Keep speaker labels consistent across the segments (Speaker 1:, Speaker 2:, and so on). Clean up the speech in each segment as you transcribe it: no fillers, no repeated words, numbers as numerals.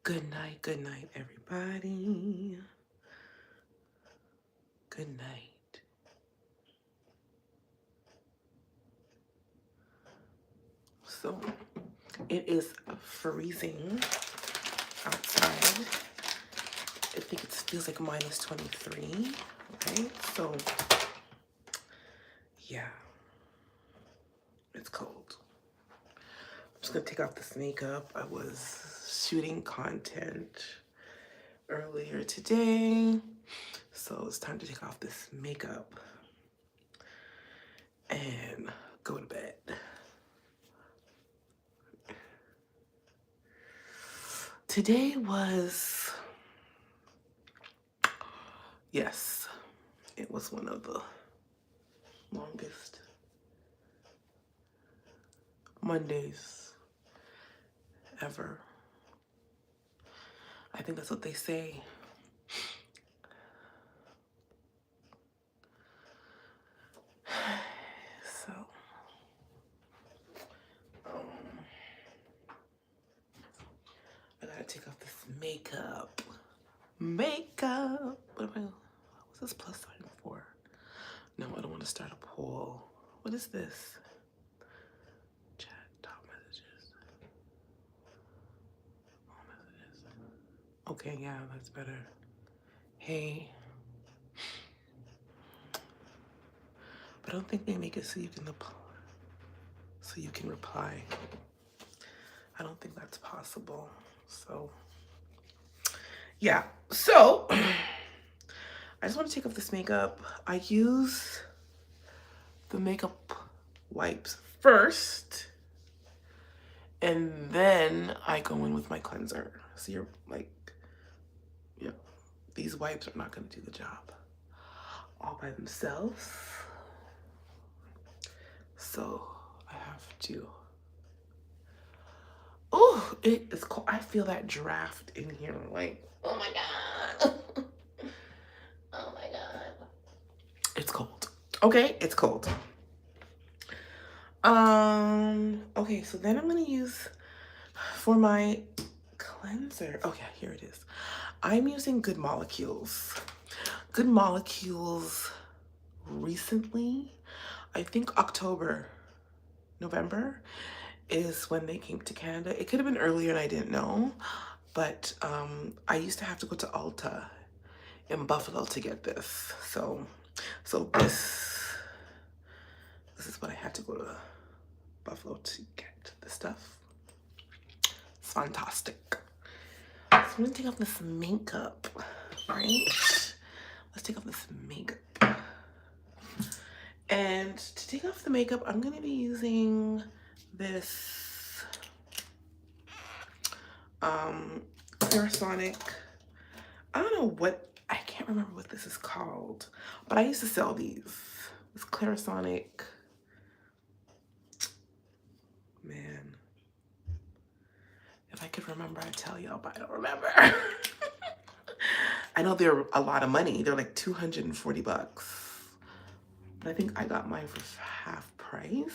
Speaker 1: Good night, everybody. Good night. So, it is freezing outside. I think it feels like minus 23, right? So, yeah, it's cold. I'm just gonna take off this makeup. I was shooting content earlier today, so it's time to take off this makeup and go to bed. Today was, yes, it was one of the longest Mondays ever. I think that's what they say. So, I gotta take off this makeup. Makeup. What's this plus sign for? No, I don't want to start a poll. What is this? Chat, top messages. All messages. Okay, yeah, that's better. Hey. But I don't think they make it so you can reply. I don't think that's possible. So, yeah. So, I just want to take off this makeup. I use the makeup wipes first, and then I go in with my cleanser. So you're like, you know, these wipes are not going to do the job all by themselves. So I have to. Oh, it is cold. I feel that draft in here. Like, oh my God. Oh my God. It's cold. Okay, it's cold. Okay, so then I'm gonna use for my cleanser. Oh yeah, here it is. I'm using Good Molecules. Good Molecules recently, I think November is when they came to Canada. It could have been earlier and I didn't know, but I used to have to go to Ulta in Buffalo to get this. So this is what I had to go to Buffalo to get the stuff. It's fantastic. So I'm gonna take off this makeup, right? Let's take off this makeup. And to take off the makeup, I'm gonna be using this Clarisonic. I don't know what, I can't remember what this is called, but I used to sell these. This Clarisonic, man. If I could remember, I'd tell y'all, but I don't remember. I know they're a lot of money. They're like 240 bucks. But I think I got mine for half price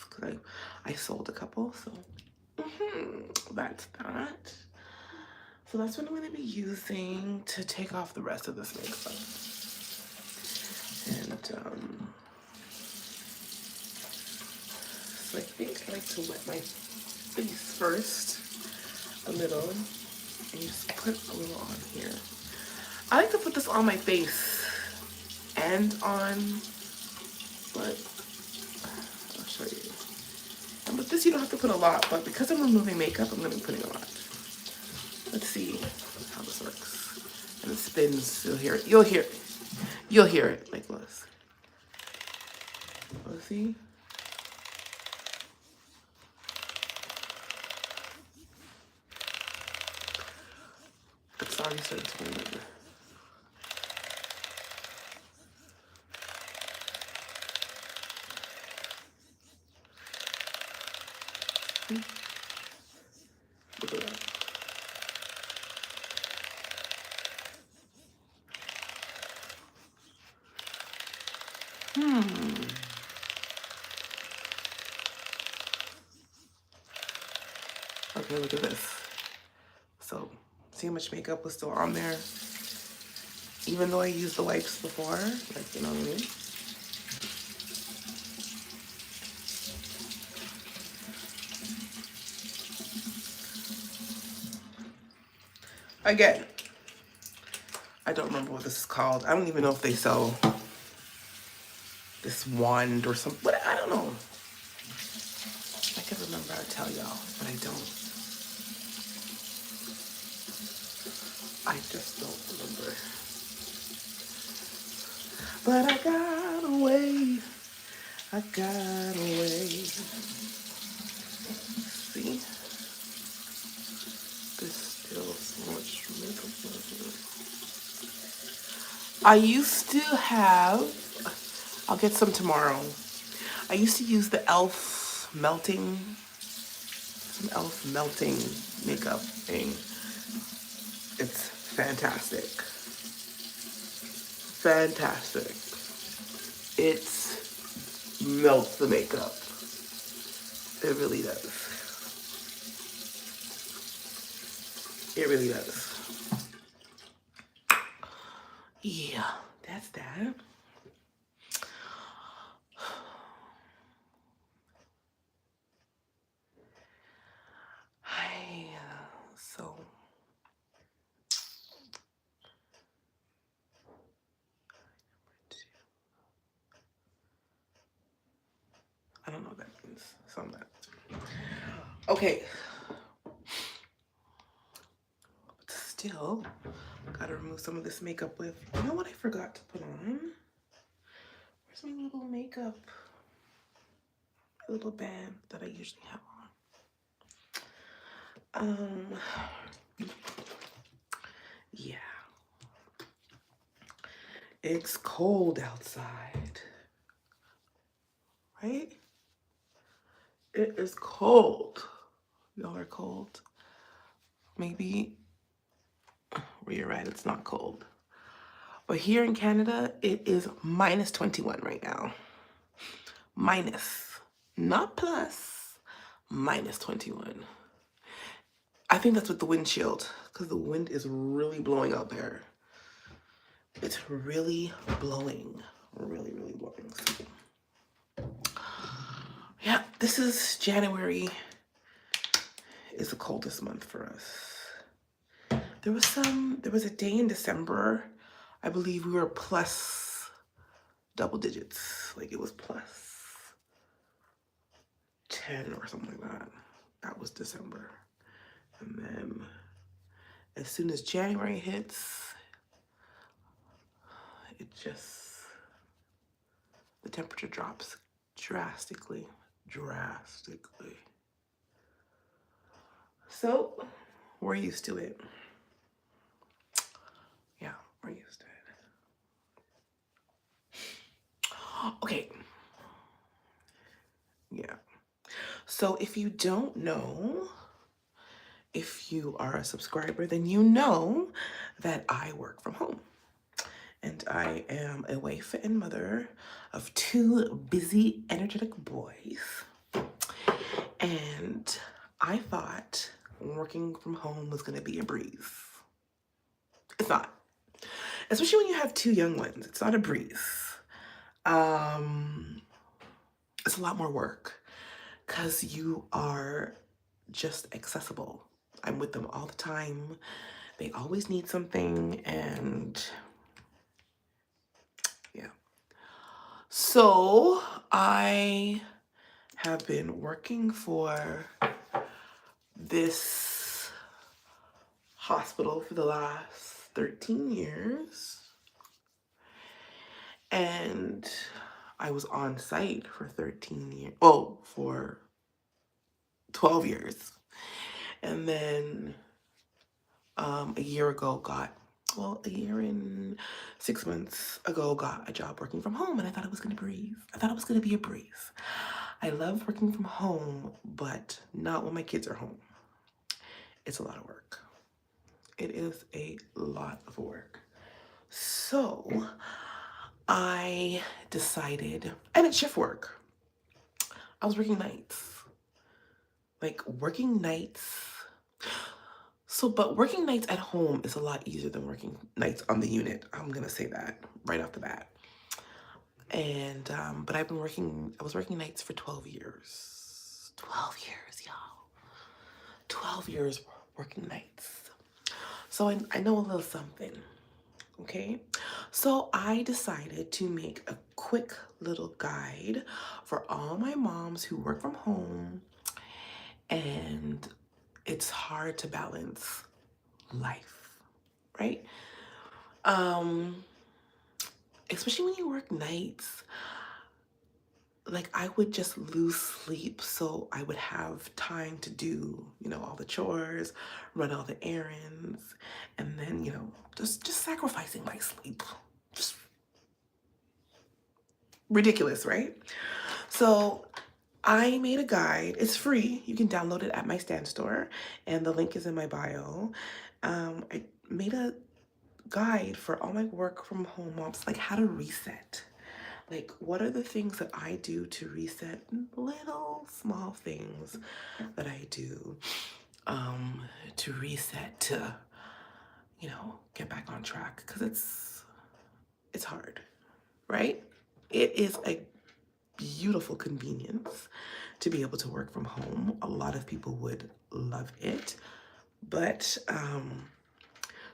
Speaker 1: because I sold a couple. So that's that. So that's what I'm going to be using to take off the rest of this makeup. And so I think I like to wet my face first a little and just put a little on here. I like to put this on my face and on, but I'll show you. And with this you don't have to put a lot, but because I'm removing makeup, I'm going to be putting a lot. Let's see how this works. And it spins, you'll hear it. You'll hear it. You'll hear it like this. Let's see. It's already starting to move. Look at that. Okay, look at this. So see how much makeup was still on there. Even though I used the wipes before, like, you know what I mean? Again, I don't remember what this is called. I don't even know if they sell this wand or something. But I don't know. If I could remember, I'd tell y'all, but I don't. I just don't remember. But I got away. I got away. See? There's still so much makeup on here. I used to have, I'll get some tomorrow. I used to use the e.l.f. melting makeup thing. It's fantastic. Fantastic. It melts the makeup. It really does. It really does. Yeah, that's that. So I don't know what that means. So I'm not. Okay. But still, gotta remove some of this makeup with. You know what I forgot to put on? Where's my little makeup? My little band that I usually have on. Yeah. It's cold outside. Right? It is cold. Y'all are cold. Maybe well, you're right, it's not cold. But here in Canada, it is minus 21 right now. Minus, not plus, minus 21. I think that's with the windshield because the wind is really blowing out there. It's really blowing, really blowing. Yeah, this is January. Is the coldest month for us. There was a day in December, I believe we were plus double digits. Like it was plus 10 or something like that. That was December. And then as soon as January hits, the temperature drops drastically. So we're used to it. Yeah, we're used to it. Okay. Yeah. So if you don't know, if you are a subscriber, then you know that I work from home. And I am a wife and mother of 2 busy, energetic boys. And I thought working from home was going to be a breeze. It's not. Especially when you have 2 young ones. It's not a breeze. It's a lot more work because you are just accessible. I'm with them all the time. They always need something, and yeah. So I have been working for this hospital for the last 13 years. And I was on site for 13 years. Oh, for 12 years. And then a year and 6 months ago, got a job working from home, and I thought it was gonna breeze. I thought it was gonna be a breeze. I love working from home, but not when my kids are home. It's a lot of work. It is a lot of work. So I decided, and it's shift work. I was working nights. Like working nights. But working nights at home is a lot easier than working nights on the unit. I'm gonna say that right off the bat. And but I was working nights for 12 years. 12 years, y'all. 12 years working nights. So I know a little something. Okay. So I decided to make a quick little guide for all my moms who work from home and it's hard to balance life, right? Um, Especially when you work nights, like I would just lose sleep so I would have time to do, all the chores, run all the errands, and then, just sacrificing my sleep. Just ridiculous, right? So I made a guide. It's free. You can download it at my Stan store, and the link is in my bio. I made a guide for all my work from home moms, like how to reset. Like, what are the things that I do to reset? Little small things that I do to reset to, get back on track. Because it's hard, right? It is a beautiful convenience to be able to work from home. A lot of people would love it. But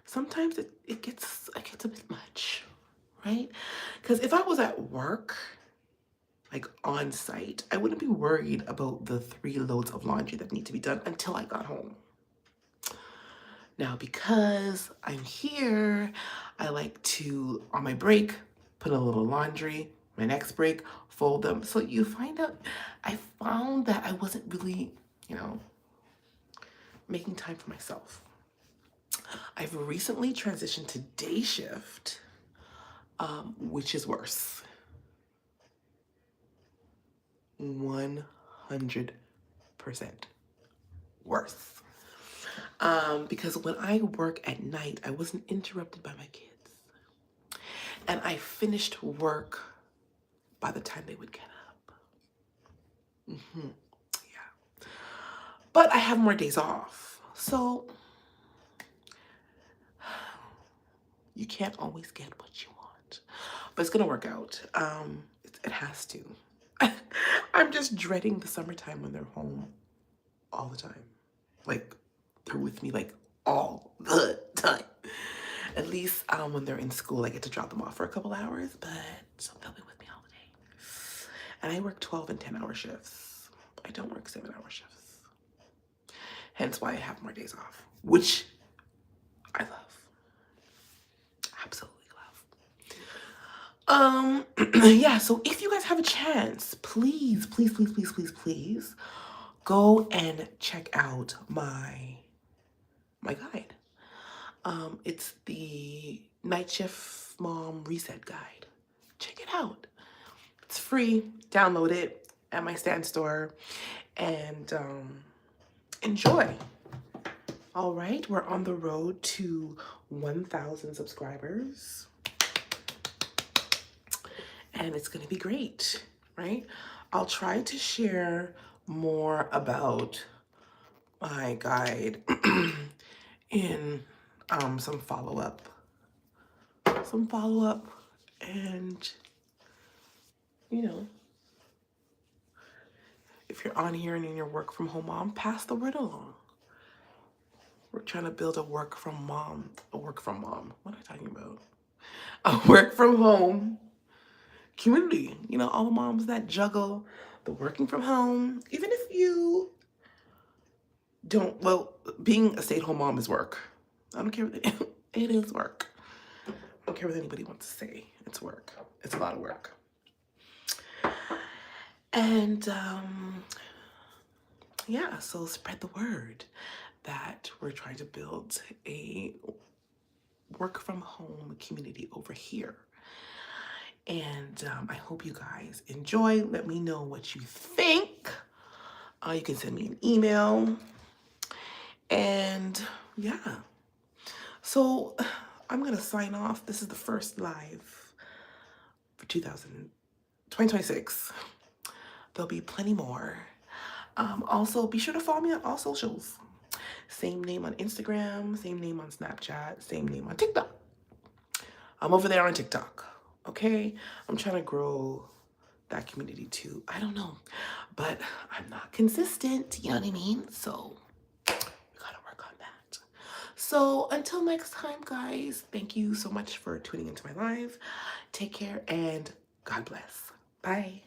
Speaker 1: sometimes it gets a bit much, right? Because if I was at work, like on site, I wouldn't be worried about the 3 loads of laundry that need to be done until I got home. Now, because I'm here, I like to, on my break, put a little laundry, my next break, fold them. So I found that I wasn't really, making time for myself. I've recently transitioned to day shift, which is worse. 100% worse. Because when I work at night, I wasn't interrupted by my kids. And I finished work by the time they would get up. Yeah. But I have more days off. So you can't always get what you want. But it's going to work out. It has to. I'm just dreading the summertime when they're home all the time. Like, they're with me like all the time. At least when they're in school, I get to drop them off for a couple hours, but they'll be with me all the day. And I work 12 and 10-hour shifts. I don't work 7-hour shifts. Hence why I have more days off, which I love. Absolutely love. Yeah, so if you guys have a chance, please go and check out my guide. It's the Night Shift Mom Reset Guide. Check it out. It's free. Download it at my Stan store and enjoy. All right, we're on the road to 1,000 subscribers. And it's going to be great, right? I'll try to share more about my guide in some follow-up and if you're on here and in your work from home mom, pass the word along. We're trying to build a work from mom. What am I talking about? A work from home community. All the moms that juggle the working from home, even if you don't, being a stay-at-home mom is work. I don't care what it is work. I don't care what anybody wants to say. It's work. It's a lot of work. And yeah, so spread the word that we're trying to build a work from home community over here. And I hope you guys enjoy. Let me know what you think. You can send me an email. And yeah. So I'm going to sign off. This is the first live for 2026. There'll be plenty more. Also, be sure to follow me on all socials. Same name on Instagram, same name on Snapchat, same name on TikTok. I'm over there on TikTok, okay? I'm trying to grow that community too. I don't know, but I'm not consistent, you know what I mean? So we gotta work on that. So until next time, guys, thank you so much for tuning into my live. Take care and God bless. Bye.